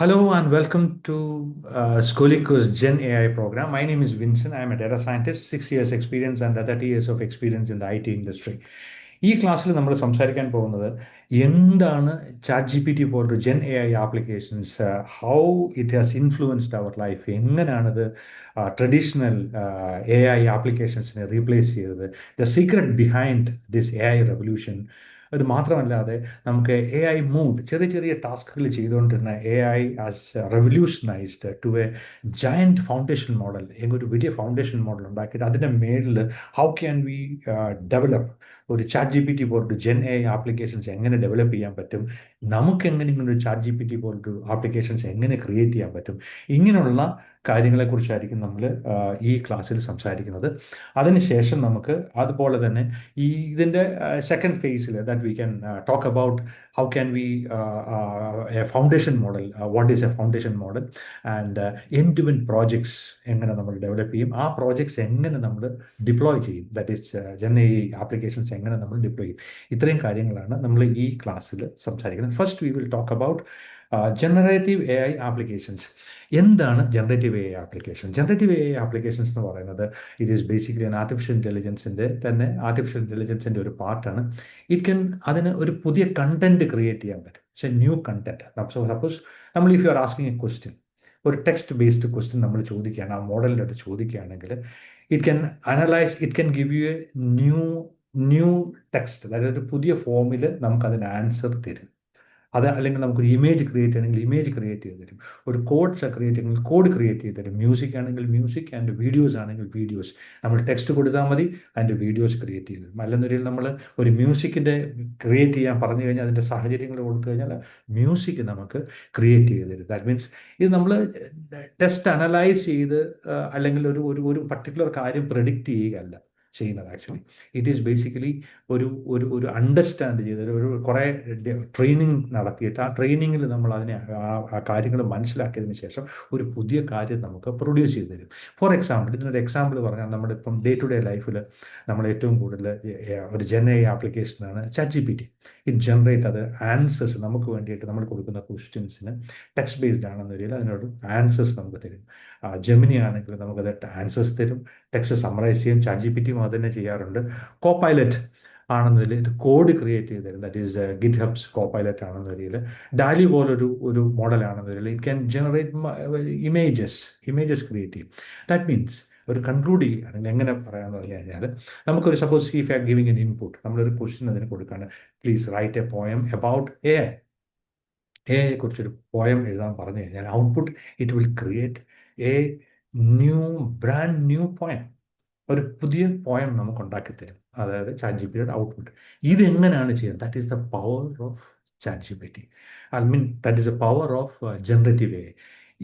Hello and welcome to Scholico's Gen AI program. My name is Vincent. I am a data scientist, 6 years experience and 30 years of experience in the IT industry. ഈ ക്ലാസ്സിൽ നമ്മൾ സംസാരിക്കാൻ പോകുന്നത് എന്താണ് chat G P T പോലൊരു gen A I applications, how it has influenced our life, എങ്ങനെയാണത് traditional A I ആപ്ലിക്കേഷൻസിനെ replace ചെയ്തത്, the secret behind this A I revolution. അത് മാത്രമല്ലാതെ നമുക്ക് എ ഐ മൂവ് ചെറിയ ചെറിയ ടാസ്കുകൾ ചെയ്തുകൊണ്ടിരുന്ന A I has revolutionized to a giant foundation model, ഒരു വലിയ ഫൗണ്ടേഷൻ മോഡൽ ഉണ്ടാക്കിയിട്ട് അതിൻ്റെ മേളിൽ ഹൗ ക്യാൻ വി ഡെവലപ്പ് ഒരു ചാറ്റ് ജി പി ടി പോലൊരു ജെൻ എ ആപ്ലിക്കേഷൻസ് എങ്ങനെ ഡെവലപ്പ് ചെയ്യാൻ പറ്റും, നമുക്ക് എങ്ങനെ ഇങ്ങനെ ഒരു ചാറ്റ് ജി പി ടി പോലൊരു ആപ്ലിക്കേഷൻസ് എങ്ങനെ ക്രിയേറ്റ് ചെയ്യാൻ പറ്റും, ഇങ്ങനെയുള്ള കാര്യങ്ങളെക്കുറിച്ചായിരിക്കും നമ്മൾ ഈ ക്ലാസ്സിൽ സംസാരിക്കുന്നത്. അതിനുശേഷം നമുക്ക് അതുപോലെ തന്നെ ഇതിൻ്റെ സെക്കൻഡ് ഫേസിൽ that we can talk about how can we a foundation model, what is a foundation model, and end to end projects എങ്ങനെ നമ്മൾ ഡെവലപ്പ് ചെയ്യും, ആ പ്രോജക്ട്സ് എങ്ങനെ നമ്മൾ ഡിപ്ലോയ് ചെയ്യും, that is gen A applications എങ്ങനെ നമ്മൾ ഡിപ്ലോയ് ചെയ്യും. ഇത്രയും കാര്യങ്ങളാണ് നമ്മൾ ഈ ക്ലാസ്സിൽ സംസാരിക്കുന്നത്. First we will talk about generative A I applications. എന്താണ് generative A I application? Generative A I applications എന്ന് പറയുന്നത് ഇറ്റ് ഈസ് ബേസിക്കലി ആർട്ടിഫിഷ്യൽ ഇൻ്റലിജൻസിൻ്റെ ആർട്ടിഫിഷ്യൽ ഇൻ്റലിജൻസിൻ്റെ ഒരു പാർട്ടാണ്. അതിന് ഒരു പുതിയ കണ്ടന്റ് ക്രിയേറ്റ് ചെയ്യാൻ പറ്റും. പക്ഷേ ന്യൂ കണ്ടന്റ്. സപ്പോസ് നമ്മൾ if you are asking A question, ഒരു ടെക്സ്റ്റ് ബേസ്ഡ് ക്വസ്റ്റ്യൻ നമ്മൾ ചോദിക്കുകയാണ്, ആ മോഡലിൻ്റെ അടുത്ത് ചോദിക്കുകയാണെങ്കിൽ it can analyse, it can give you A new text, അതായത് ഒരു പുതിയ ഫോമിൽ നമുക്കതിന് ആൻസർ തരും. അല്ലെങ്കിൽ നമുക്കൊരു ഇമേജ് ക്രിയേറ്റ് ചെയ്യണമെങ്കിൽ ഇമേജ് ക്രിയേറ്റ് ചെയ്ത് തരും. ഒരു കോഡ്സ് ക്രിയേറ്റ് ചെയ്യണമെങ്കിൽ കോഡ് ക്രിയേറ്റ് ചെയ്ത് തരും. മ്യൂസിക് ആണെങ്കിൽ മ്യൂസിക്, ആൻഡ് വീഡിയോസ് ആണെങ്കിൽ വീഡിയോസ്. നമ്മൾ ടെക്സ്റ്റ് കൊടുത്താൽ മതി, അതിൻ്റെ വീഡിയോസ് ക്രിയേറ്റ് ചെയ്ത് തരും. അല്ലെന്നൊരു നമ്മൾ ഒരു മ്യൂസിക്കിൻ്റെ ക്രിയേറ്റ് ചെയ്യാൻ പറഞ്ഞു കഴിഞ്ഞാൽ അതിൻ്റെ സാഹചര്യങ്ങൾ കൊടുത്തു കഴിഞ്ഞാൽ മ്യൂസിക് നമുക്ക് ക്രിയേറ്റ് ചെയ്ത് തരും. ദാറ്റ് മീൻസ് ഇത് നമ്മൾ ടെസ്റ്റ് അനലൈസ് ചെയ്ത് അല്ലെങ്കിൽ ഒരു ഒരു ഒരു പർട്ടിക്കുലർ കാര്യം പ്രെഡിക്റ്റ് ചെയ്യുകയല്ല ചെയ്യുന്നത്. ആക്ച്വലി ഇറ്റ് ഈസ് ബേസിക്കലി ഒരു ഒരു ഒരു അണ്ടർസ്റ്റാൻഡ് ചെയ്ത് ഒരു കുറേ ട്രെയിനിങ് നടത്തിയിട്ട് ആ ട്രെയിനിങ്ങിൽ നമ്മൾ അതിനെ ആ കാര്യങ്ങൾ മനസ്സിലാക്കിയതിന് ശേഷം ഒരു പുതിയ കാര്യം നമുക്ക് പ്രൊഡ്യൂസ് ചെയ്ത് തരും. ഫോർ എക്സാമ്പിൾ, ഇതിനൊരു എക്സാമ്പിൾ പറഞ്ഞാൽ നമ്മുടെ ഇപ്പം ഡേ ടു ഡേ ലൈഫിൽ നമ്മൾ ഏറ്റവും കൂടുതൽ ഒരു ജെൻ എ ആപ്ലിക്കേഷനാണ് chat G P T. It generate അത് ആൻസേഴ്സ് നമുക്ക് വേണ്ടിയിട്ട് നമ്മൾ കൊടുക്കുന്ന ക്വസ്റ്റ്യൻസിന് ടെക്സ്റ്റ് ബേസ്ഡ് ആണെന്ന് വരില്ല, അതിനോട് ആൻസേഴ്സ് നമുക്ക് തരും. ജെമിനി ആണെങ്കിൽ നമുക്കത് ആൻസേഴ്സ് തരും, ടെക്സ്റ്റ് സമ്മറൈസ് ചെയ്യും. ചാറ്റ് ജി പി ടിയും അത് തന്നെ ചെയ്യാറുണ്ട്. കോപൈലറ്റ് ആണെന്നതിൽ ഇത് കോഡ് ക്രിയേറ്റ് ചെയ്ത് തരും, that is git hubs Copilot ആണെന്ന വരിയിൽ. ഡാലി പോലൊരു മോഡലാണെന്ന വരിയിൽ it can generate images create ചെയ്യും. ദാറ്റ് മീൻസ് ഒരു കൺക്ലൂഡ് ചെയ്യുകയാണെങ്കിൽ എങ്ങനെ പറയാമെന്ന് പറഞ്ഞു കഴിഞ്ഞാൽ നമുക്കൊരു suppose if you are giving N input, നമ്മളൊരു ക്വസ്റ്റ്യൻ അതിന് കൊടുക്കുകയാണ്, please write a poem about A I. A ഐയെ കുറിച്ചൊരു പോയം എഴുതാൻ പറഞ്ഞു കഴിഞ്ഞാൽ output it will create A brand new poem. ഒരു പുതിയ പോയം നമുക്ക് ഉണ്ടാക്കി തരും, അതായത് ചാറ്റ് ജി പി ടിയുടെ ഔട്ട്പുട്ട്. ഇതെങ്ങനെയാണ് ചെയ്യുന്നത്? That is the power of chat G P T. I mean that is the power of generative A I.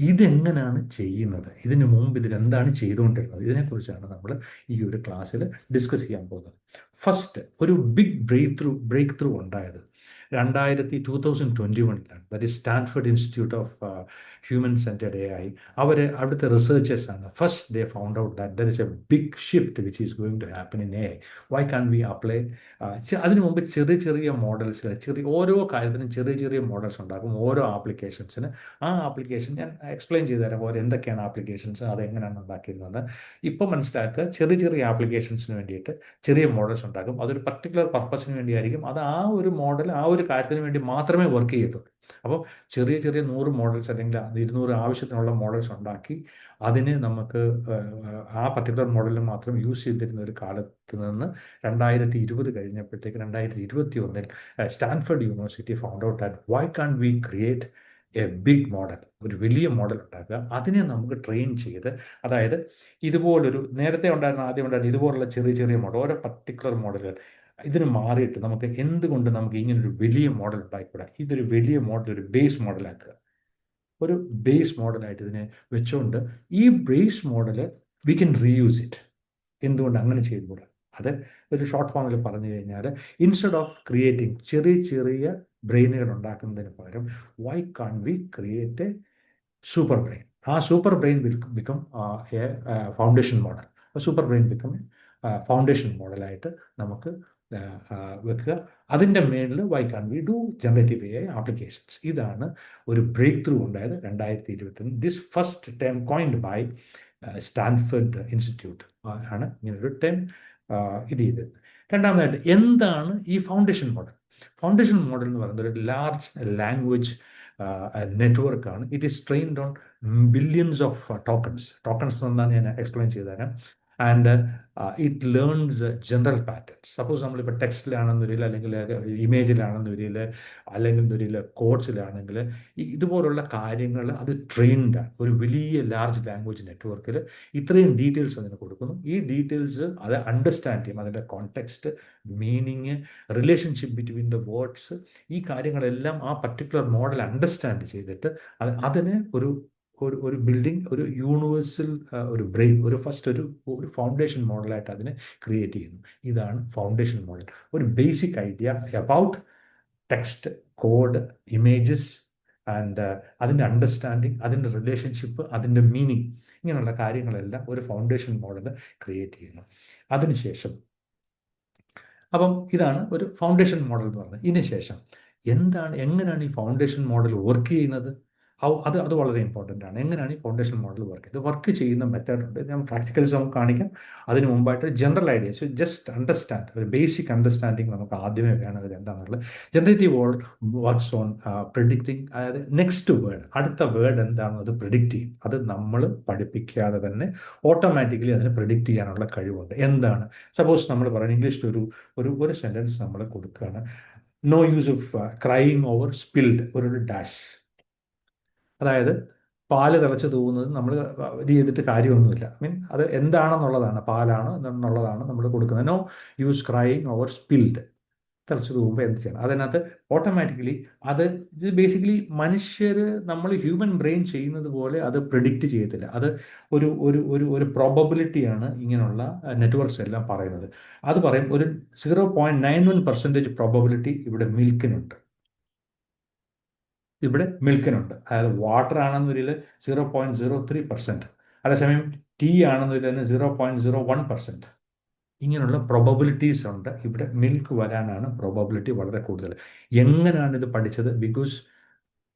ഇതെങ്ങനെയാണ് ചെയ്യുന്നത്, ഇതിനു മുമ്പ് ഇതിലെന്താണ് ചെയ്തുകൊണ്ടിരുന്നത്, ഇതിനെക്കുറിച്ചാണ് നമ്മൾ ഈ ഒരു ക്ലാസ്സിൽ ഡിസ്കസ് ചെയ്യാൻ പോകുന്നത്. ഫസ്റ്റ് ഒരു ബിഗ് ബ്രേക്ക് ത്രൂ ഉണ്ടായത് 2021 that is Stanford Institute of Human Centered A I. അവിടുത്തെ റിസർച്ചേഴ്സാണ് first they found out that there is a big shift which is going to happen in A I. Why can we apply? അതിനു മുമ്പ് ചെറിയ ചെറിയ models, ഓരോ കാര്യത്തിനും ചെറിയ ചെറിയ മോഡൽസ് ഉണ്ടാക്കും, ഓരോ ആപ്ലിക്കേഷൻസിന്. ആ ആപ്ലിക്കേഷൻ ഞാൻ എക്സ്പ്ലെയിൻ ചെയ്തു തരാം, ഓരോ എന്തൊക്കെയാണ് ആപ്ലിക്കേഷൻസ്, അതെങ്ങനെയാണ് ഉണ്ടാക്കിയിരുന്നത്. ഇപ്പോൾ മനസ്സിലാക്കുക, ചെറിയ ചെറിയ ആപ്ലിക്കേഷൻസിന് വേണ്ടിയിട്ട് ചെറിയ മോഡൽസ് ഉണ്ടാക്കും. അതൊരു പർട്ടിക്കുലർ പർപ്പസിന് വേണ്ടിയായിരിക്കും. അത് ആ ഒരു മോഡൽ ആ ഒരു കാര്യത്തിന് വേണ്ടി മാത്രമേ വർക്ക് ചെയ്യത്തുള്ളൂ. അപ്പോൾ ചെറിയ ചെറിയ 100 മോഡൽസ് അല്ലെങ്കിൽ 200 ആവശ്യത്തിനുള്ള മോഡൽസ് ഉണ്ടാക്കി അതിന് നമുക്ക് ആ പർട്ടിക്കുലർ മോഡലിൽ മാത്രം യൂസ് ചെയ്തിരുന്ന ഒരു കാലത്ത് നിന്ന് 2020 കഴിഞ്ഞപ്പോഴത്തേക്ക് 2021 Stanford university found out that why can we create a big model, ഒരു വലിയ മോഡൽ ഉണ്ടാക്കുക, അതിനെ നമുക്ക് ട്രെയിൻ ചെയ്ത്, അതായത് ആദ്യം ഉണ്ടായിരുന്ന ഇതുപോലുള്ള ചെറിയ ചെറിയ മോഡൽ, ഓരോ പർട്ടിക്കുലർ മോഡലുകൾ ഇതിന് മാറിയിട്ട് നമുക്ക് എന്തുകൊണ്ട് നമുക്ക് ഇങ്ങനൊരു വലിയ മോഡൽ ഉണ്ടായിക്കൂടാ, ഇതൊരു വലിയ മോഡൽ, ഒരു ബേസ് മോഡലാക്കുക. ഒരു ബേസ് മോഡലായിട്ട് ഇതിനെ വെച്ചുകൊണ്ട് ഈ base model we can reuse it. എന്തുകൊണ്ട് അങ്ങനെ ചെയ്തുകൂടാ? അത് ഒരു ഷോർട്ട് ഫോമിൽ പറഞ്ഞു കഴിഞ്ഞാൽ, ഇൻസ്റ്റെഡ് ഓഫ് ക്രിയേറ്റിംഗ് ചെറിയ ചെറിയ ബ്രെയിനുകൾ ഉണ്ടാക്കുന്നതിന് പകരം why can we create a super brain? ആ super brain will become a foundation model. Super brain become foundation മോഡലായിട്ട് നമുക്ക് വെക്കുക. അതിൻ്റെ മേളിൽ why can we do generative AI applications. ഇതാണ് ഒരു ബ്രേക്ക് ത്രൂ ഉണ്ടായത് 2021. This first term coined by Stanford Institute ആണ് ഇങ്ങനെ ഒരു ടേം ഇത് ചെയ്തത്. രണ്ടാമതായിട്ട് എന്താണ് ഈ ഫൗണ്ടേഷൻ മോഡൽ? ഫൗണ്ടേഷൻ മോഡൽ എന്ന് പറയുന്നത് ഒരു ലാർജ് ലാംഗ്വേജ് നെറ്റ്വർക്കാണ്. It is trained on billions of tokens എന്നാണ് ഞാൻ എക്സ്പ്ലെയിൻ ചെയ്തു തരാം. And it learns general patterns. Suppose നമ്മളിപ്പോൾ ടെക്സ്റ്റിലാണെന്ന് വരില്ല, അല്ലെങ്കിൽ ഇമേജിലാണെന്ന് വരില്ല, അല്ലെങ്കിൽ ഒരു കോഡ്സിലാണെങ്കിൽ ഇതുപോലുള്ള കാര്യങ്ങൾ അത് ട്രെയിൻഡാണ്. ഒരു വലിയ ലാർജ് ലാംഗ്വേജ് നെറ്റ്വർക്കിൽ ഇത്രയും ഡീറ്റെയിൽസ് അതിന് കൊടുക്കുന്നു. ഈ ഡീറ്റെയിൽസ് അത് അണ്ടർസ്റ്റാൻഡ് ചെയ്യും, അതിൻ്റെ context, meaning, relationship between the words, ഈ കാര്യങ്ങളെല്ലാം ആ പർട്ടിക്കുലർ മോഡൽ അണ്ടർസ്റ്റാൻഡ് ചെയ്തിട്ട് അതിനെ ഒരു ബിൽഡിംഗ്, ഒരു യൂണിവേഴ്സൽ ഒരു ബ്രെയിൻ, ഒരു ഫൗണ്ടേഷൻ മോഡലായിട്ട് അതിനെ ക്രിയേറ്റ് ചെയ്യുന്നു. ഇതാണ് ഫൗണ്ടേഷൻ മോഡൽ. ഒരു basic idea about text, code, images and അതിൻ്റെ അണ്ടർസ്റ്റാൻഡിങ്, അതിൻ്റെ റിലേഷൻഷിപ്പ്, അതിൻ്റെ മീനിങ്, ഇങ്ങനെയുള്ള കാര്യങ്ങളെല്ലാം ഒരു ഫൗണ്ടേഷൻ മോഡൽ ക്രിയേറ്റ് ചെയ്യുന്നു. അതിനുശേഷം അപ്പം ഇതാണ് ഒരു ഫൗണ്ടേഷൻ മോഡൽ എന്ന് പറയുന്നത്. ഇതിനുശേഷം എങ്ങനെയാണ് ഈ ഫൗണ്ടേഷൻ മോഡൽ വർക്ക് ചെയ്യുന്നത്? അത് വളരെ ഇമ്പോർട്ടൻ്റ് ആണ്. എങ്ങനെയാണ് ഈ ഫൗണ്ടേഷൻ മോഡൽ വർക്ക് ചെയ്യുന്നത്? വർക്ക് ചെയ്യുന്ന മെത്തേഡ് ഉണ്ട്. ഞാൻ പ്രാക്ടിക്കൽസ് നമുക്ക് കാണിക്കാം. അതിന് മുമ്പായിട്ട് ജനറൽ ഐഡിയാസ്, ജസ്റ്റ് അണ്ടർസ്റ്റാൻഡ്, ഒരു ബേസിക് അണ്ടർസ്റ്റാൻഡിങ് നമുക്ക് ആദ്യമേ വേണം അതിൽ എന്താണെന്നുള്ളത്. ജനറേറ്റീവ് വർക്ക്സ് ഓൺ പ്രിഡിക്റ്റിംഗ്, അതായത് നെക്സ്റ്റ് വേർഡ്, അടുത്ത വേർഡ് എന്താണെന്ന് അത് പ്രിഡിക്റ്റ് ചെയ്യും. അത് നമ്മൾ പഠിപ്പിക്കാതെ തന്നെ ഓട്ടോമാറ്റിക്കലി അതിന് പ്രിഡിക്റ്റ് ചെയ്യാനുള്ള കഴിവുണ്ട്. എന്താണ്? സപ്പോസ് നമ്മൾ പറയുന്നത് ഇംഗ്ലീഷിൽ ഒരു സെൻറ്റൻസ് നമ്മൾ കൊടുക്കുകയാണ്, no use of crying over spilled, ഒരു ഡാഷ്. അതായത് പാല് തിളച്ച് തൂവുന്നത് നമ്മൾ ഇത് ചെയ്തിട്ട് കാര്യമൊന്നുമില്ല. അത് എന്താണെന്നുള്ളതാണ്, പാലാണ് എന്നുള്ളതാണ് നമ്മൾ കൊടുക്കുന്നത്. No use crying over spilled, തിളച്ച് തൂവുമ്പോൾ എന്ത് ചെയ്യണം? അതിനകത്ത് ഓട്ടോമാറ്റിക്കലി ഇത് ബേസിക്കലി മനുഷ്യർ, നമ്മൾ ഹ്യൂമൻ ബ്രെയിൻ ചെയ്യുന്നത് പോലെ അത് പ്രിഡിക്റ്റ് ചെയ്യത്തില്ല. അത് ഒരു ഒരു ഒരു ഒരു പ്രോബബിലിറ്റിയാണ് ഇങ്ങനെയുള്ള നെറ്റ്വർക്ക്സ് എല്ലാം പറയുന്നത്. അത് പറയും ഒരു 0.91% പ്രോബബിലിറ്റി ഇവിടെ മിൽക്കിനുണ്ട്. അതായത് വാട്ടർ ആണെന്നൊരിൽ 0.03%, അതേസമയം ടീ ആണെന്നൊരിൽ 0.01%. ഇങ്ങനെയുള്ള പ്രോബബിലിറ്റീസ് ഉണ്ട്. ഇവിടെ മിൽക്ക് വരാനാണ് പ്രോബബിലിറ്റി വളരെ കൂടുതൽ. എങ്ങനെയാണ് ഇത് പഠിച്ചത്? ബിക്കോസ്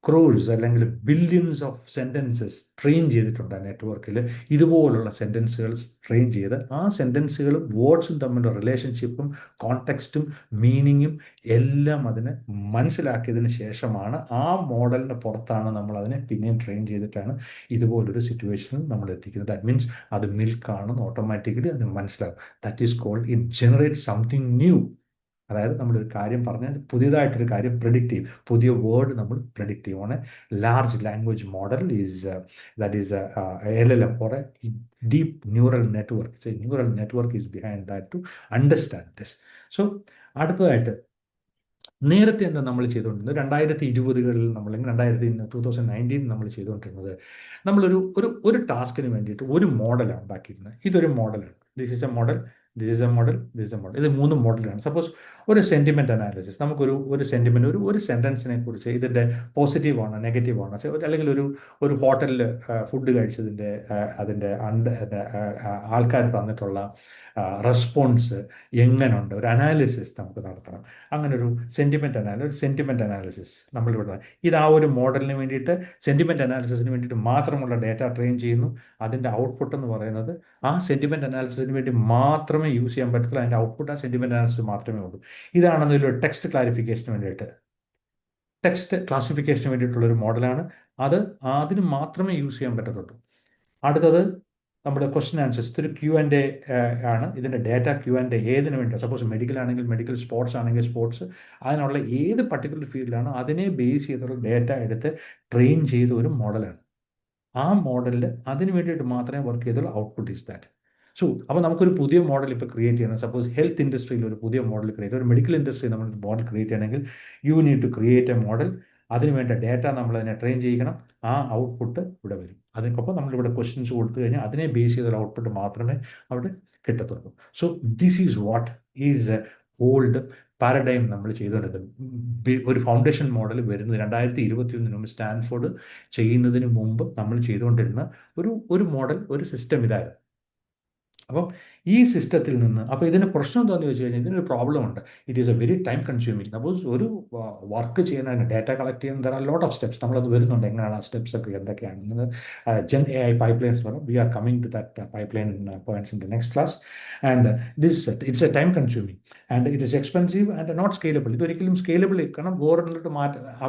ക്രോഴ്സ് അല്ലെങ്കിൽ ബില്യൺസ് ഓഫ് സെൻറ്റൻസസ് ട്രെയിൻ ചെയ്തിട്ടുണ്ട് ആ നെറ്റ്വർക്കിൽ. ഇതുപോലുള്ള സെൻറ്റൻസുകൾ ട്രെയിൻ ചെയ്ത് ആ സെൻറ്റൻസുകളും വേർഡ്സും തമ്മിലുള്ള റിലേഷൻഷിപ്പും കോണ്ടെക്സ്റ്റും മീനിങ്ങും എല്ലാം അതിനെ മനസ്സിലാക്കിയതിന് ശേഷമാണ് ആ മോഡലിന് പുറത്താണ് നമ്മൾ അതിനെ പിന്നെയും ട്രെയിൻ ചെയ്തിട്ടാണ് ഇതുപോലൊരു സിറ്റുവേഷനിൽ നമ്മൾ എത്തിക്കുന്നത്. ദാറ്റ് മീൻസ് അത് മിൽക്കാണെന്ന് ഓട്ടോമാറ്റിക്കലി അതിന് മനസ്സിലാകും. That is called it generate something new. അതായത് നമ്മളൊരു കാര്യം പറഞ്ഞാൽ പുതിയതായിട്ടൊരു കാര്യം പ്രെഡിക്റ്റ് ചെയ്യും, പുതിയ വേർഡ് നമ്മൾ പ്രെഡിക്റ്റ് ചെയ്യും. On A large language model that is LLM or a deep neural network. So neural network is behind that to understand this. So അടുത്തതായിട്ട് നേരത്തെ എന്താ നമ്മൾ ചെയ്തുകൊണ്ടിരുന്നത്? 2020-കളിൽ അല്ലെങ്കിൽ 2019 നമ്മൾ ചെയ്തുകൊണ്ടിരുന്നത്, നമ്മളൊരു ടാസ്കിന് വേണ്ടിയിട്ട് ഒരു മോഡലാണ് ഉണ്ടാക്കിയിരുന്നത്. ഇതൊരു മോഡലാണ്. This is A model, this is A model, this A model. ഇത് 3 മോഡലാണ്. സപ്പോസ് ഒരു സെൻറ്റിമെൻറ്റ് അനാലിസിസ്, ഒരു സെൻറ്റിമെൻറ്റ്, ഒരു സെൻറ്റൻസിനെ കുറിച്ച് ഇതിൻ്റെ പോസിറ്റീവ് ആണോ നെഗറ്റീവ് ആണോ, അല്ലെങ്കിൽ ഒരു ഹോട്ടലിൽ ഫുഡ് കഴിച്ചതിൻ്റെ അതിൻ്റെ ആൾക്കാർ തന്നിട്ടുള്ള റെസ്പോൺസ് എങ്ങനെയുണ്ട്, ഒരു അനാലിസിസ് നമുക്ക് നടത്തണം. അങ്ങനെ ഒരു സെൻറ്റിമെൻറ്റ് അനാലിസിസ് നമ്മളിവിടെ ഇത് ആ ഒരു മോഡലിന് വേണ്ടിയിട്ട്, സെൻറ്റിമെൻറ്റ് അനാലിസിസിന് വേണ്ടിയിട്ട് മാത്രമുള്ള ഡേറ്റ ട്രെയിൻ ചെയ്യുന്നു. അതിൻ്റെ ഔട്ട്പുട്ട് എന്ന് പറയുന്നത് ആ സെൻറ്റിമെൻറ്റ് അനാലിസിസിന് വേണ്ടി മാത്രമേ യൂസ് ചെയ്യാൻ പറ്റത്തില്ല. അതിൻ്റെ ഔട്ട്പുട്ട് ആ സെൻറ്റിമെൻറ്റ് അനാലിസിസ് മാത്രമേ ഉള്ളൂ. ഇതാണെന്നൊരു ടെക്സ്റ്റ് ക്ലാസിഫിക്കേഷന് വേണ്ടിയിട്ടുള്ളൊരു മോഡലാണ്. അതിന് മാത്രമേ യൂസ് ചെയ്യാൻ പറ്റത്തുള്ളൂ. അടുത്തത് നമ്മുടെ ക്വസ്റ്റ്യൻ ആൻസേഴ്സ്. ഇതൊരു Q&A ആണ്. ഇതിൻ്റെ ഡേറ്റ Q&A ഏതിന് വേണ്ടി, സപ്പോസ് മെഡിക്കൽ ആണെങ്കിൽ മെഡിക്കൽ, സ്പോർട്സ് ആണെങ്കിൽ സ്പോർട്സ്, അതിനുള്ള ഏത് പർട്ടിക്കുലർ ഫീൽഡിലാണോ അതിനെ ബേസ് ചെയ്തുള്ള ഡേറ്റ എടുത്ത് ട്രെയിൻ ചെയ്ത ഒരു മോഡലാണ്. ആ മോഡലിൽ അതിന് വേണ്ടിയിട്ട് മാത്രമേ വർക്ക് ചെയ്തുള്ളൂ. Output is that. അപ്പോൾ നമുക്കൊരു പുതിയ മോഡൽ ഇപ്പോൾ ക്രിയേറ്റ് ചെയ്യണം. സപ്പോസ് ഹെൽത്ത് ഇൻഡസ്ട്രിയിൽ ഒരു പുതിയ മോഡൽ ക്രിയേറ്റ്, ഒരു മെഡിക്കൽ ഇൻഡസ്ട്രി നമ്മൾ മോഡൽ ക്രിയേറ്റ് ചെയ്യണമെങ്കിൽ you need to create a model. അതിനുവേണ്ട ഡേറ്റ നമ്മൾ അതിനെ ട്രെയിൻ ചെയ്യണം. ആ ഔട്ട്പുട്ട് ഇവിടെ വരും. അതിനൊപ്പം നമ്മളിവിടെ ക്വസ്റ്റ്യൻസ് കൊടുത്തു കഴിഞ്ഞാൽ അതിനെ ബേസ് ചെയ്തൊരു ഔട്ട്പുട്ട് മാത്രമേ അവിടെ കിട്ടത്തുള്ളൂ. So this is what is old paradigm നമ്മൾ ചെയ്തുകൊണ്ടിരുന്നത്. ഒരു ഫൗണ്ടേഷൻ മോഡൽ വരുന്നത് 2021 മുമ്പ്, സ്റ്റാൻഫോർഡ് ചെയ്യുന്നതിന് മുമ്പ് നമ്മൾ ചെയ്തുകൊണ്ടിരുന്ന ഒരു മോഡൽ, ഒരു സിസ്റ്റം ഇതായിരുന്നു. അപ്പം ഈ സിസ്റ്റത്തിൽ നിന്ന് അപ്പോൾ ഇതിന് പ്രശ്നം എന്താണെന്ന് ചോദിച്ചു കഴിഞ്ഞാൽ ഇതിനൊരു പ്രോബ്ലം ഉണ്ട്. It is A very time consuming. Suppose ഒരു വർക്ക് ചെയ്യാനാണ് ഡാറ്റ കളക്ട് ചെയ്യാൻ there are lot of steps. നമ്മളത് വരുന്നുണ്ട് എങ്ങനെയാണ് ആ സ്റ്റെപ്സ് ഒക്കെ എന്തൊക്കെയാണ്. ജെൻ എ ഐ പൈപ്പ്ലൈൻസ് പറയും. We are coming to that pipeline points in the next class. And this it's a time consuming and it is expensive and not scalable. ഇതൊരിക്കലും scalable കാരണം വേറൊന്നിട്ട്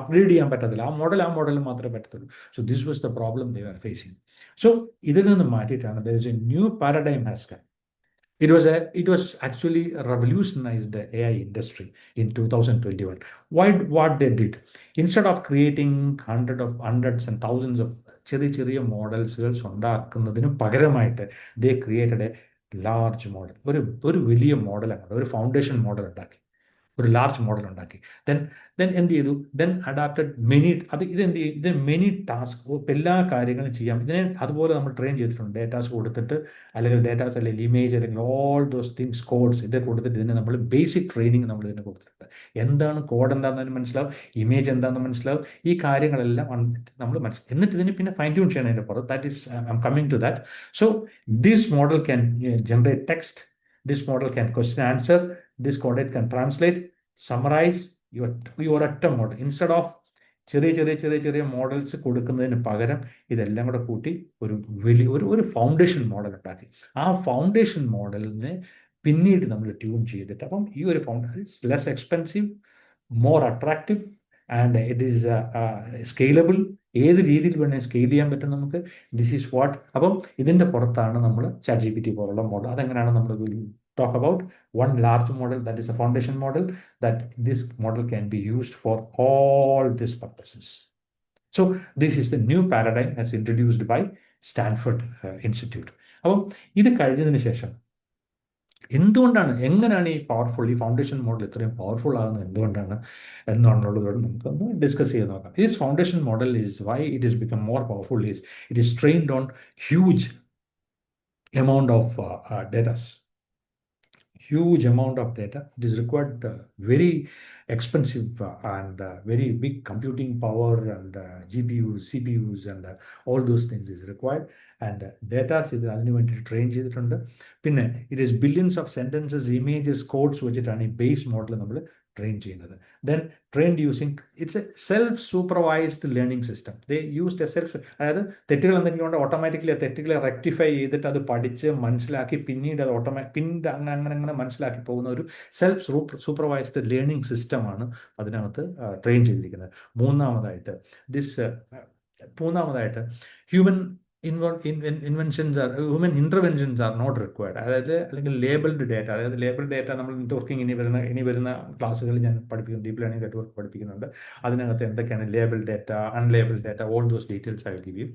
അപ്ഗ്രേഡ് ചെയ്യാൻ പറ്റത്തില്ല. ആ model മാത്രമേ പറ്റത്തുള്ളൂ. So this was the problem they are facing. So ഇതിൽ നിന്ന് മാറ്റിയിട്ടാണ് there is a new paradigm has come. It was actually revolutionized the AI industry in 2021. What they did, instead of creating hundreds and thousands of ചെറിയ മോഡൽസുകൾ ഉണ്ടാക്കുന്നതിന് പകരമായിട്ട് they created a large model. ഒരു വലിയ model അങ്ങോട്ട് ഒരു foundation model ഉണ്ടാക്കി, ഒരു large model ഉണ്ടാക്കി. ദെൻ എന്ത് ചെയ്തു, ദെൻ അഡാപ്റ്റഡ് മെനി. ഇതെന്ത് ചെയ്യും, ഇത് മെനി ടാസ്ക്, എല്ലാ കാര്യങ്ങളും ചെയ്യാം. ഇതിനെ അതുപോലെ നമ്മൾ ട്രെയിൻ ചെയ്തിട്ടുണ്ട്. ഡേറ്റാസ് കൊടുത്തിട്ട് അല്ലെങ്കിൽ ഡേറ്റാസ് അല്ലെങ്കിൽ ഇമേജ് അല്ലെങ്കിൽ ഓൾ ദോസ് തിങ്സ് കോഡ്സ് ഇത് കൊടുത്തിട്ട് ഇതിനെ നമ്മൾ ബേസിക് ട്രെയിനിങ് നമ്മൾ ഇതിനെ കൊടുത്തിട്ടുണ്ട്. എന്താണ് കോഡ് എന്താണെന്ന് മനസ്സിലാവും, ഇമേജ് എന്താണെന്ന് മനസ്സിലാവും, ഈ കാര്യങ്ങളെല്ലാം നമ്മൾ മനസ്സിലാവും. എന്നിട്ട് ഇതിനെ പിന്നെ ഫൈൻ ട്യൂൺ ചെയ്യണം അതിൻ്റെ പുറത്ത്. That is I'm coming to that. So this model can generate text, this model can question answer, this code can translate, summarize your ഒറ്റ മോഡൽ. ഇൻസ്റ്റെഡ് ഓഫ് ചെറിയ മോഡൽസ് കൊടുക്കുന്നതിന് പകരം ഇതെല്ലാം കൂടെ കൂട്ടി ഒരു വലിയ ഒരു ഫൗണ്ടേഷൻ മോഡൽ ഉണ്ടാക്കി. ആ ഫൗണ്ടേഷൻ മോഡലിനെ പിന്നീട് നമ്മൾ ട്യൂൺ ചെയ്തിട്ട്, അപ്പം ഈ ഒരു foundation less expensive, more attractive and it is scalable. ഏത് രീതിയിൽ വേണേൽ സ്കെയിൽ ചെയ്യാൻ പറ്റും നമുക്ക്. This is what. അപ്പം ഇതിൻ്റെ പുറത്താണ് നമ്മൾ ChatGPT പോലുള്ള മോഡൽ. അതെങ്ങനെയാണ് നമ്മൾ talk about one large model that is a foundation model, that this model can be used for all these purposes. So this is the new paradigm as introduced by Stanford Institute. അപ്പം ഇത് കഴിഞ്ഞതിന് ശേഷം എങ്ങനെയാണ് ഈ foundation model ഇത്രയും powerful ആകുന്നത് എന്നുള്ളത് നമുക്കൊന്ന് ഡിസ്കസ് ചെയ്ത് നോക്കാം. This foundation model is why it is become more powerful is it is trained on huge amount of data. Huge amount of data. It is required very expensive and very big computing power and GPUs, CPUs and all those things is required. And data ഇതിന് അതിന് വേണ്ടി train ചെയ്തിട്ടുണ്ട്. പിന്നെ it is billions of sentences, images, codes വെച്ചിട്ടാണ് ഈ base model നമ്മൾ train ചെയ്യുന്നത്. Then trained using, it's a self-supervised learning system. They used a അതായത് തെറ്റുകൾ എന്തെങ്കിലും കൊണ്ട് ഓട്ടോമാറ്റിക്കലി തെറ്റുകളെ റെക്ടിഫൈ ചെയ്തിട്ട് അത് പഠിച്ച് മനസ്സിലാക്കി പിന്നീട് അത് പിന്നീട് അങ്ങനെ മനസ്സിലാക്കി പോകുന്ന ഒരു സൂപ്പർവൈസ്ഡ് ലേണിംഗ് സിസ്റ്റമാണ് അതിനകത്ത് ട്രെയിൻ ചെയ്തിരിക്കുന്നത്. മൂന്നാമതായിട്ട് human human interventions are not required. അതായത് അല്ലെങ്കിൽ ലേബിൾഡ് ഡേറ്റ നമ്മൾ നെറ്റ്വർക്കിംഗ് ഇനി വരുന്ന ക്ലാസ്സുകളിൽ ഞാൻ പഠിപ്പിക്കുന്നു, ഡീപ്പ് ലേണിംഗ് നെറ്റ്വർക്ക് പഠിപ്പിക്കുന്നുണ്ട്. അതിനകത്ത് എന്തൊക്കെയാണ് labelled data, unlabelled data, all those details ആയി ഗിവ് യു.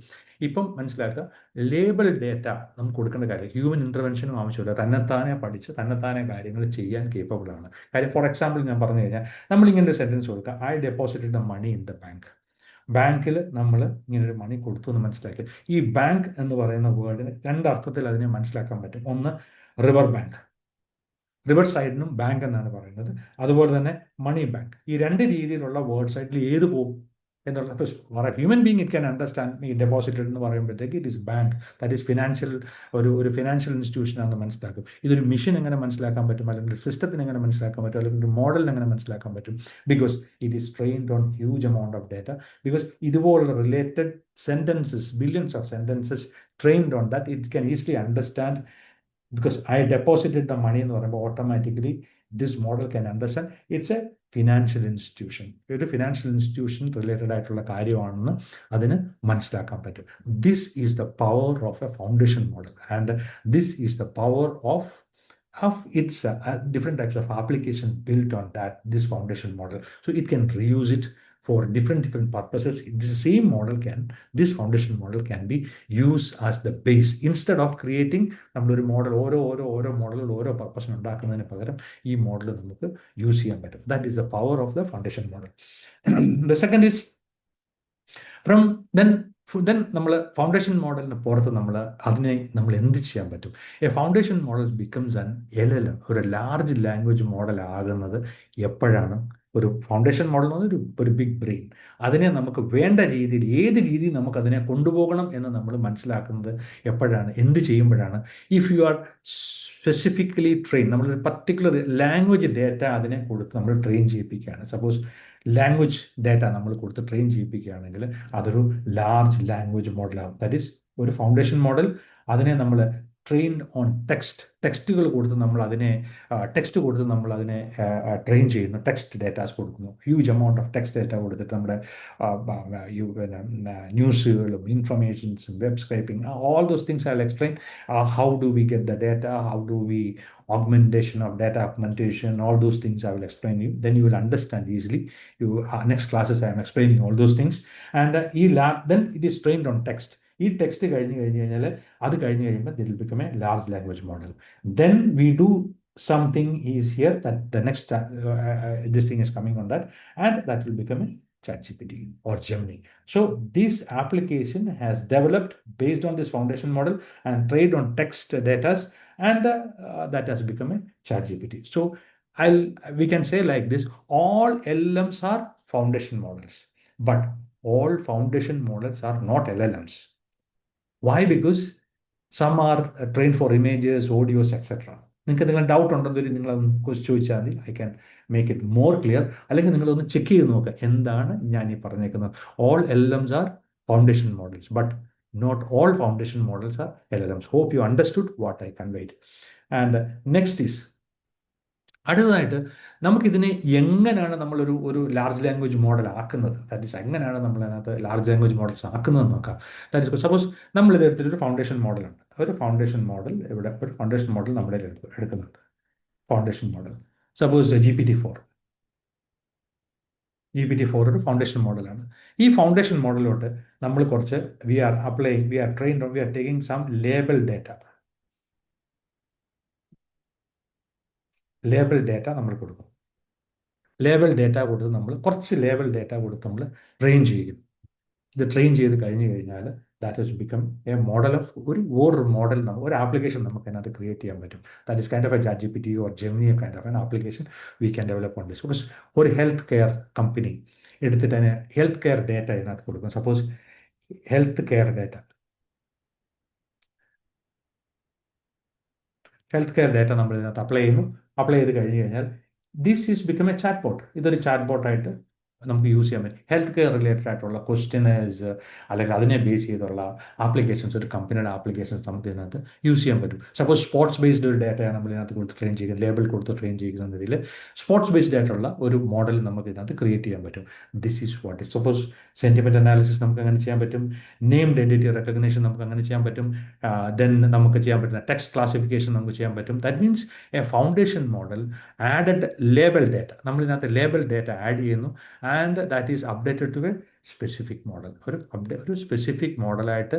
ഇപ്പം മനസ്സിലാക്കുക, ലേബിൾ ഡേറ്റ നമുക്ക് കൊടുക്കേണ്ട കാര്യം ഹ്യൂമൻ ഇൻ്റർവെൻഷനും ആവശ്യമില്ല. തന്നെത്താനെ പഠിച്ച് തന്നെത്താനെ കാര്യങ്ങൾ ചെയ്യാൻ കേപ്പബിൾ ആണ്. കാര്യം ഫോർ എക്സാമ്പിൾ ഞാൻ പറഞ്ഞു കഴിഞ്ഞാൽ നമ്മളിങ്ങനെ ഒരു സെൻറ്റൻസ് കൊടുക്കുക, I deposited the money in the bank. ബാങ്കിൽ നമ്മൾ ഇങ്ങനൊരു മണി കൊടുത്തു എന്ന് മനസ്സിലാക്കി. ഈ ബാങ്ക് എന്ന് പറയുന്ന വേർഡിന് രണ്ടർത്ഥത്തിൽ അതിനെ മനസ്സിലാക്കാൻ പറ്റും. ഒന്ന് റിവർ ബാങ്ക്, റിവർ സൈഡിനും ബാങ്ക് എന്നാണ് പറയുന്നത്. അതുപോലെ തന്നെ മണി ബാങ്ക്. ഈ രണ്ട് രീതിയിലുള്ള വേർഡ് സൈഡിൽ ഏത് പോകും എന്നുള്ള human being it can understand. ഈ ഡെപ്പോസിറ്റഡ് എന്ന് പറയുമ്പോഴത്തേക്ക് it is bank, that is financial ഒരു ഫിനാൻഷ്യൽ ഇൻസ്റ്റിറ്റ്യൂഷൻ ആണെന്ന് മനസ്സിലാക്കും. ഇതൊരു മിഷൻ എങ്ങനെ മനസ്സിലാക്കാൻ പറ്റും, അല്ലെങ്കിൽ സിസ്റ്റത്തിന് എങ്ങനെ മനസ്സിലാക്കാൻ പറ്റും, അല്ലെങ്കിൽ ഒരു മോഡലിന് എങ്ങനെ മനസ്സിലാക്കാൻ പറ്റും? Because it is trained on huge amount of data. Because ഇതുപോലുള്ള related sentences, billions of sentences trained on that it can easily understand. Because I deposited the money എന്ന് പറയുമ്പോൾ automatically this model can understand it's a financial institution. ഒരു financial institution related ആയിട്ടുള്ള കാര്യമാണെന്ന് അതിന് മനസ്സിലാക്കാൻ പറ്റും. This is the power of A foundation model and this is the power of its different types of application built on this foundation model. So it can reuse it for different purposes. This foundation model can be used as the base. Instead of creating നമ്മളൊരു model ഓരോ മോഡലുകൾ ഓരോ പർപ്പസിന് ഉണ്ടാക്കുന്നതിന് പകരം ഈ model നമുക്ക് use ചെയ്യാൻ പറ്റും. That is the power of the foundation model. The second is then നമ്മൾ ഫൗണ്ടേഷൻ മോഡലിന് പുറത്ത് അതിനെ നമ്മൾ എന്ത് ചെയ്യാൻ പറ്റും? A foundation model becomes an LLM, ഒരു ലാർജ് ലാംഗ്വേജ് മോഡൽ ആകുന്നത് എപ്പോഴാണ്? ഒരു ഫൗണ്ടേഷൻ മോഡൽ എന്ന് പറഞ്ഞാൽ ഒരു ബിഗ് ബ്രെയിൻ. അതിനെ നമുക്ക് വേണ്ട രീതിയിൽ, ഏത് രീതിയിൽ നമുക്ക് അതിനെ കൊണ്ടുപോകണം എന്ന് നമ്മൾ മനസ്സിലാക്കുന്നത് എപ്പോഴാണ്, എന്ത് ചെയ്യുമ്പോഴാണ്? If you are specifically train, നമ്മളൊരു പർട്ടിക്കുലർ ലാംഗ്വേജ് ഡേറ്റ അതിനെ കൊടുത്ത് നമ്മൾ ട്രെയിൻ ചെയ്യിപ്പിക്കുകയാണ്. സപ്പോസ് ലാംഗ്വേജ് ഡേറ്റ നമ്മൾ കൊടുത്ത് ട്രെയിൻ ചെയ്യിപ്പിക്കുകയാണെങ്കിൽ അതൊരു ലാർജ് ലാംഗ്വേജ് മോഡലാകും. ദാറ്റ് ഈസ് ഒരു ഫൗണ്ടേഷൻ മോഡൽ. അതിനെ നമ്മൾ ട്രെയിൻഡ് ഓൺ ടെക്സ്റ്റുകൾ കൊടുത്ത് നമ്മൾ അതിനെ ട്രെയിൻ ചെയ്യുന്നു. ടെക്സ്റ്റ് ഡേറ്റാസ് കൊടുക്കുന്നു, huge amount of text data കൊടുത്തിട്ട് നമ്മുടെ ന്യൂസുകളും ഇൻഫർമേഷൻസും web scraping, all those things I will explain. How do we get the data, how do we augmentation of data augmentation, all those things I will explain you. Then you will understand easily. Next classes I am explaining all those things. And then it is trained on text. ഈ text കഴിഞ്ഞ് കഴിഞ്ഞാൽ അത് കഴിഞ്ഞ് കഴിയുമ്പോൾ this will become a large language model. Then we do something is here that the next this thing is coming on that, and that will become a ChatGPT or Gemini. So this application has developed based on this foundation model and trained on text data, and that has become a ChatGPT. So we can say like this: all LLMs are foundation models, but all foundation models are not LLMs. Why? Because some are trained for images, audios, etc. നിങ്ങൾക്ക് എന്തെങ്കിലും doubt ഉണ്ടെങ്കിൽ നിങ്ങളൊന്ന് quest ചോദിച്ചാൽ മതി. I can make it more clear. അല്ലെങ്കിൽ നിങ്ങളൊന്ന് check ചെയ്ത് നോക്കുക എന്താണ് ഞാൻ ഈ പറഞ്ഞേക്കുന്നത്. All LLMs are foundation models, but not all foundation models are LLMs. Hope you understood what I conveyed. And next is, അടുത്തതായിട്ട് നമുക്കിതിനെ എങ്ങനെയാണ് നമ്മളൊരു ലാർജ് ലാംഗ്വേജ് മോഡൽ ആക്കുന്നത്, ദാറ്റ് ഈസ് എങ്ങനെയാണ് നമ്മൾ അതിനകത്ത് ലാർജ് ലാംഗ്വേജ് മോഡൽസ് ആക്കുന്നതെന്ന് നോക്കാം. ദാറ്റ് ഈസ് സപ്പോസ് നമ്മൾ ഇതെടുത്തിട്ടൊരു ഫൗണ്ടേഷൻ മോഡലുണ്ട്. ഒരു ഫൗണ്ടേഷൻ മോഡൽ നമ്മുടെ എടുക്കുന്നുണ്ട്. ഫൗണ്ടേഷൻ മോഡൽ സപ്പോസ് GPT-4 ഒരു ഫൗണ്ടേഷൻ മോഡലാണ്. ഈ ഫൗണ്ടേഷൻ മോഡലിലോട്ട് നമ്മൾ കുറച്ച് we are taking some label data നമ്മൾ കൊടുക്കും. ലേബൽ ഡേറ്റ കൊടുത്ത് നമ്മൾ ട്രെയിൻ ചെയ്യും. ഇത് ട്രെയിൻ ചെയ്ത് കഴിഞ്ഞ് കഴിഞ്ഞാൽ that is become A model of ഒരു ആപ്ലിക്കേഷൻ നമുക്ക് അതിനകത്ത് ക്രിയേറ്റ് ചെയ്യാൻ പറ്റും. That is kind of A ChatGPT or Gemini kind of an application we can develop on this. ഒരു ഹെൽത്ത് കെയർ കമ്പനി എടുത്തിട്ട് അതിന് ഹെൽത്ത് കെയർ ഡേറ്റ ഇതിനകത്ത് കൊടുക്കും. സപ്പോസ് ഹെൽത്ത് കെയർ ഡേറ്റ നമ്മൾ ഇതിനകത്ത് അപ്ലൈ ചെയ്ത് കഴിഞ്ഞ് കഴിഞ്ഞാൽ this is become A chat bot. ഇതൊരു ചാറ്റ് ബോട്ടായിട്ട് നമുക്ക് യൂസ് ചെയ്യാൻ പറ്റും. ഹെൽത്ത് കെയർ റിലേറ്റഡ് ആയിട്ടുള്ള ക്വസ്റ്റ്യനേഴ്സ് അല്ലെങ്കിൽ അതിനെ ബേസ് ചെയ്തുള്ള ആപ്ലിക്കേഷൻസ്, ഒരു കമ്പനിയുടെ ആപ്ലിക്കേഷൻസ് നമുക്ക് ഇതിനകത്ത് യൂസ് ചെയ്യാൻ പറ്റും. സപ്പോസ് സ്പോർട്സ് ബേസ്ഡ് ഒരു ഡേറ്റയാണ് നമ്മൾ ഇതിനകത്ത് കൊടുത്ത് ട്രെയിൻ ചെയ്യുന്നത്, ലേബൽ കൊടുത്ത് ട്രെയിൻ ചെയ്യുന്ന രീതിയിൽ സ്പോർട്സ് ബേസ്ഡ് ആയിട്ടുള്ള ഒരു മോഡൽ നമുക്ക് ഇതിനകത്ത് ക്രിയേറ്റ് ചെയ്യാൻ പറ്റും. This is what is. Suppose sentiment analysis നമുക്ക് അങ്ങനെ ചെയ്യാൻ പറ്റും. നെയിംഡ് എൻറ്റിറ്റി റെക്കഗ്നേഷൻ നമുക്ക് അങ്ങനെ ചെയ്യാൻ പറ്റും. ദെൻ നമുക്ക് ചെയ്യാൻ പറ്റുന്ന ടെക്സ്റ്റ് ക്ലാസിഫിക്കേഷൻ നമുക്ക് ചെയ്യാൻ പറ്റും. That means a foundation model added label data. നമ്മൾ ഇതിനകത്ത് ലേബൽ ഡേറ്റ ആഡ് ചെയ്യുന്നു, and that is updated to a specific model. ഒരു സ്പെസിഫിക് മോഡലായിട്ട്,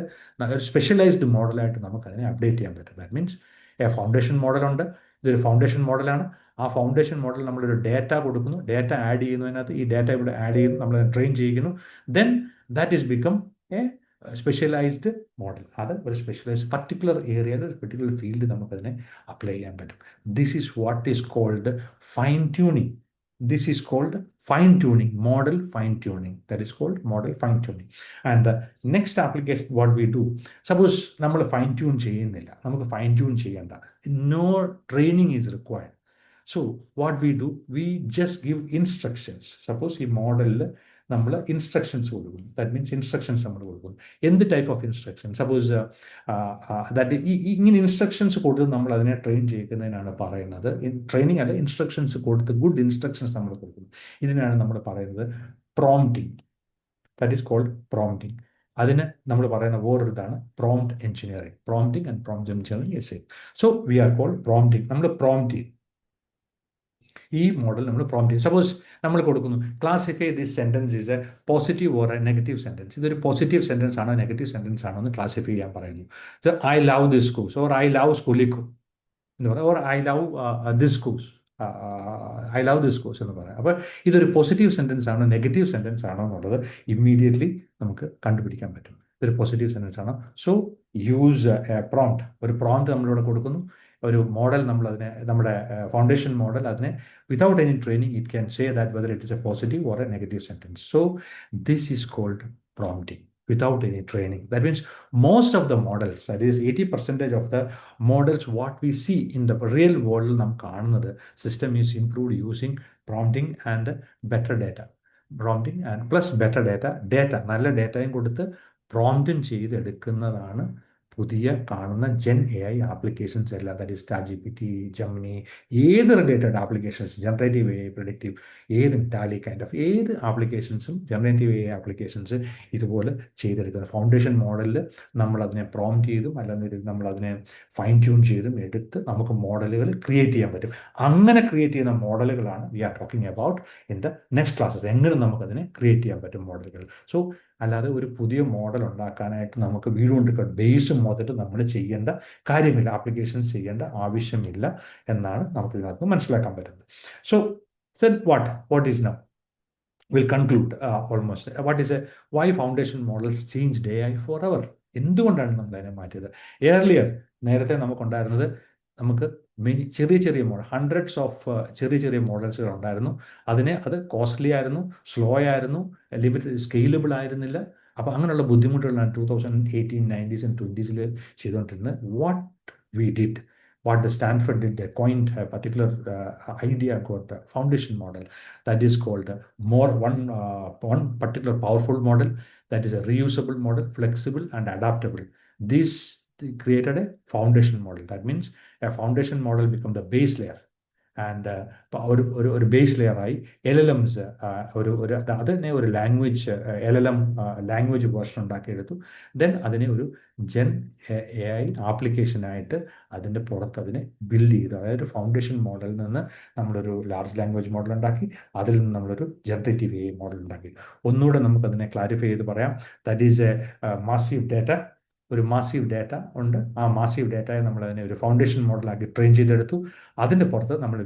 ഒരു സ്പെഷ്യലൈസ്ഡ് മോഡലായിട്ട് നമുക്ക് അതിനെ അപ്ഡേറ്റ് ചെയ്യാൻ പറ്റും. ദാറ്റ് മീൻസ് എ ഫൗണ്ടേഷൻ മോഡലുണ്ട്. ഇതൊരു ഫൗണ്ടേഷൻ മോഡലാണ്. ആ ഫൗണ്ടേഷൻ മോഡൽ നമ്മളൊരു ഡേറ്റ കൊടുക്കുന്നു, ഡേറ്റ ആഡ് ചെയ്യുന്നതിനകത്ത് ഈ ഡേറ്റ ഇവിടെ ആഡ് ചെയ്യുന്നു, നമ്മൾ ട്രെയിൻ ചെയ്യിക്കുന്നു. Then that is become a specialised model. അത് ഒരു സ്പെഷ്യലൈസ്ഡ് പർട്ടിക്കുലർ ഏരിയയിൽ, ഒരു പർട്ടിക്കുലർ ഫീൽഡ് നമുക്കതിനെ അപ്ലൈ ചെയ്യാൻ പറ്റും. This is what is called fine tuning. This is called fine-tuning, model fine-tuning. That is called model fine-tuning. And the next application, what we do, suppose നമ്മൾ fine-tune ചെയ്യുന്നില്ല, നമുക്ക് fine-tune ചെയ്യണ്ട, no training is required. So what we do, we just give instructions. Suppose ഈ മോഡലിൽ നമ്മൾ instructions കൊടുക്കുന്നു. That means instructions നമ്മൾ കൊടുക്കുന്നു. എന്ത് type of instruction? Suppose that ഇങ്ങനെ ഇൻസ്ട്രക്ഷൻസ് കൊടുത്ത് നമ്മൾ അതിനെ ട്രെയിൻ ചെയ്യുന്നതിനാണ് പറയുന്നത്. ട്രെയിനിങ് അല്ല, ഇൻസ്ട്രക്ഷൻസ് കൊടുത്ത് ഗുഡ് ഇൻസ്ട്രക്ഷൻസ് നമ്മൾ കൊടുക്കുന്നു. ഇതിനാണ് നമ്മൾ പറയുന്നത് prompting. That is called prompting. അതിന് നമ്മൾ പറയുന്ന വേറൊരു ഇതാണ് prompt engineering. Prompting and prompt engineering is same. So we are called prompting. നമ്മൾ പ്രോംപ്റ്റ് ചെയ്യും ഈ മോഡൽ നമ്മൾ പ്രോംപ്റ്റ് ചെയ്യും. സപ്പോസ് നമ്മൾ കൊടുക്കുന്നു classify this sentence is a positive or a negative sentence. ഇതൊരു പോസിറ്റീവ് സെൻറ്റൻസ് ആണോ നെഗറ്റീവ് സെൻറ്റൻസ് ആണോ എന്ന് ക്ലാസിഫൈ ചെയ്യാൻ പറയുന്നു. ഐ ലവ് ദിസ് കൂസ് ഓർ ഐ ലവ് സ്കൂളിക്കോ എന്ന് പറയാം, or I love this course, I love this course എന്ന് പറയാം. അപ്പോൾ ഇതൊരു പോസിറ്റീവ് സെൻറ്റൻസ് ആണോ നെഗറ്റീവ് സെൻറ്റൻസ് ആണോ എന്നുള്ളത് ഇമ്മീഡിയറ്റ്ലി നമുക്ക് കണ്ടുപിടിക്കാൻ പറ്റും. ഇതൊരു പോസിറ്റീവ് സെൻറ്റൻസ് ആണോ. So use A prompt. ഒരു പ്രോംപ്റ്റ് നമ്മളിവിടെ കൊടുക്കുന്നു. ഒരു മോഡൽ നമ്മൾ അതിനെ നമ്മുടെ ഫൗണ്ടേഷൻ മോഡൽ അതിനെ without any training it can say that whether it is a positive or a negative sentence. So this is called prompting without any training. That means most of the models, that is 80% of the models what we see in the real world നാം കാണുന്നത് system is improved using prompting and better data. Prompting and plus better data നല്ല ഡേറ്റയും കൊടുത്ത് പ്രോംപ്റ്റും ചെയ്തെടുക്കുന്നതാണ് പുതിയ കാണുന്ന gen A I applications എല്ലാം. That is ChatGPT, Gemini, ഏത് related applications, generative A I, predictive, ഏത് Tally kind of ഏത് ആപ്ലിക്കേഷൻസും ജനറേറ്റീവ് എ ഐ ആപ്ലിക്കേഷൻസ് ഇതുപോലെ ചെയ്തെടുക്കുന്നത്. ഫൗണ്ടേഷൻ മോഡലിൽ നമ്മളതിനെ പ്രോംപ്റ്റ് ചെയ്തും അല്ലെങ്കിൽ നമ്മളതിനെ ഫൈൻ ട്യൂൺ ചെയ്തും എടുത്ത് നമുക്ക് മോഡലുകൾ ക്രിയേറ്റ് ചെയ്യാൻ പറ്റും. അങ്ങനെ ക്രിയേറ്റ് ചെയ്യുന്ന മോഡലുകളാണ് we are talking about in the next classes. എങ്ങനെ നമുക്കതിനെ ക്രിയേറ്റ് ചെയ്യാൻ പറ്റും മോഡലുകൾ. സോ അല്ലാതെ ഒരു പുതിയ മോഡൽ ഉണ്ടാക്കാനായിട്ട് നമുക്ക് വീണ്ടും ബേസ് മുതൽ നമ്മൾ ചെയ്യേണ്ട കാര്യമില്ല, ആപ്ലിക്കേഷൻസ് ചെയ്യേണ്ട ആവശ്യമില്ല എന്നാണ് നമുക്ക് ഇതിനകത്ത് മനസ്സിലാക്കാൻ പറ്റുന്നത്. So what is now will conclude almost what is why foundation models changed AI forever. എന്തുകൊണ്ടാണ് നമ്മൾ അതിനെ മാറ്റിയത്? ഏർലിയർ നേരത്തെ നമുക്കുണ്ടായിരുന്നത് നമുക്ക് ചെറിയ ചെറിയ മോഡൽ, ഹൺഡ്രഡ്സ് ഓഫ് ചെറിയ ചെറിയ മോഡൽസുകൾ ഉണ്ടായിരുന്നു. അത് കോസ്റ്റ്ലി ആയിരുന്നു, സ്ലോ ആയിരുന്നു, ലിമിറ്റഡ് സ്കെയിലബിൾ ആയിരുന്നില്ല. അപ്പോൾ അങ്ങനെയുള്ള ബുദ്ധിമുട്ടുകളാണ് 2018, 90s and 20s ചെയ്തുകൊണ്ടിരുന്നത്. What the Stanford did, they coined a particular idea called the foundation model that is called one particular powerful model that is a reusable model, flexible and adaptable. This created a foundation model. That means a foundation model become the base layer. And ഒരു base ലെയറായി LLMs അതിനെ ഒരു language LLM language version ഉണ്ടാക്കിയെടുത്തു. Then അതിനെ ഒരു gen AI ആപ്ലിക്കേഷനായിട്ട് അതിൻ്റെ പുറത്ത് അതിനെ ബിൽഡ് ചെയ്തു. അതായത് ഫൗണ്ടേഷൻ മോഡലിൽ നിന്ന് നമ്മളൊരു ലാർജ് ലാംഗ്വേജ് മോഡൽ ഉണ്ടാക്കി, അതിൽ നിന്ന് നമ്മളൊരു ജനറേറ്റീവ് AI മോഡൽ ഉണ്ടാക്കി. ഒന്നുകൂടെ നമുക്കതിനെ ക്ലാരിഫൈ ചെയ്ത് പറയാം. That is A massive data. ഒരു മാസീവ് ഡാറ്റ ഉണ്ട്. ആ മാസീവ് ഡാറ്റയെ നമ്മൾ അതിനെ ഒരു ഫൗണ്ടേഷൻ മോഡലാക്കി ട്രെയിൻ ചെയ്തെടുത്തു. അതിൻ്റെ പുറത്ത് നമ്മൾ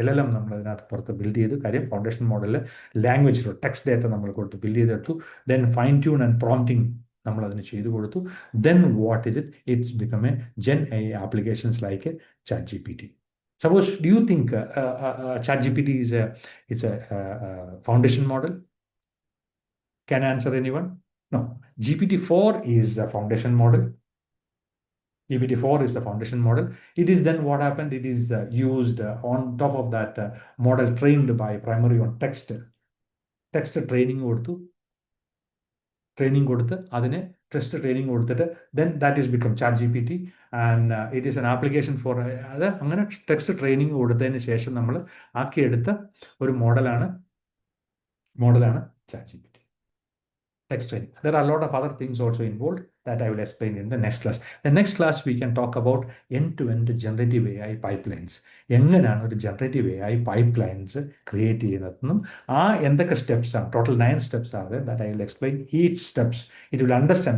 LLM നമ്മൾ അതിനകത്ത് പുറത്ത് ബിൽഡ് ചെയ്തു. കാര്യം ഫൗണ്ടേഷൻ മോഡലിൽ ലാംഗ്വേജ് ടെക്സ്റ്റ് ഡാറ്റ നമ്മൾ കൊടുത്ത് ബിൽഡ് ചെയ്തെടുത്തു. Then fine tune and prompting നമ്മൾ അതിന് ചെയ്തു കൊടുത്തു. Then what is it's become a gen AI applications like ChatGPT. Suppose, do you think ChatGPT is a foundation model? Can I answer anyone? No. GPT-4 is a foundation model. GPT-4 is the foundation model. It is then what happened? It is used on top of that model trained by primary on text training കൊടുത്ത് അതിനെ test training കൊടുത്തിട്ട് then that is become ChatGPT and it is an application for അത് അങ്ങനെ text training കൊടുത്തതിന് ശേഷം നമ്മൾ ആക്കിയെടുത്ത ഒരു മോഡലാണ് ChatGPT. Text training. There are a lot of other things also involved that I will explain in the next class. The next class we can talk about end-to-end generative AI pipelines. എങ്ങനെയാണ് ഒരു generative AI പൈപ്പ്ലൈൻസ് create ചെയ്യുന്നതെന്നും എന്തൊക്കെ steps ആണ്, total 9 steps are there that I will explain each steps. It will understand.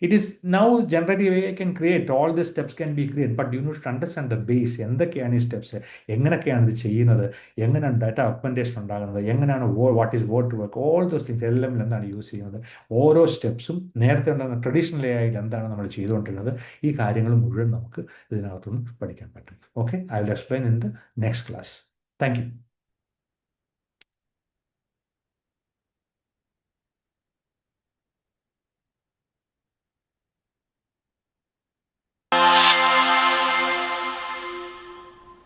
It is now generative AI can create, all the steps can be created, but you need to understand the base. എന്തൊക്കെയാണ് ഈ steps, എങ്ങനെയൊക്കെയാണ് ഇത് ചെയ്യുന്നത്, എങ്ങനെയാണ് data augmentation ഉണ്ടാകുന്നത്, എങ്ങനെയാണ് what is word to work, all those things എല്ലാം എന്താണ് യൂസ് ചെയ്യുന്നത്, ഓരോ സ്റ്റെപ്സും നേരത്തെ ഉണ്ടാകുന്ന ട്രഡീഷണൽ AI എന്താണ് നമ്മൾ ചെയ്തുകൊണ്ടിരുന്നത്, ഈ കാര്യങ്ങൾ മുഴുവൻ നമുക്ക് ഇതിനകത്തുനിന്ന് പഠിക്കാൻ പറ്റും. Okay, I will explain in the next class. Thank you.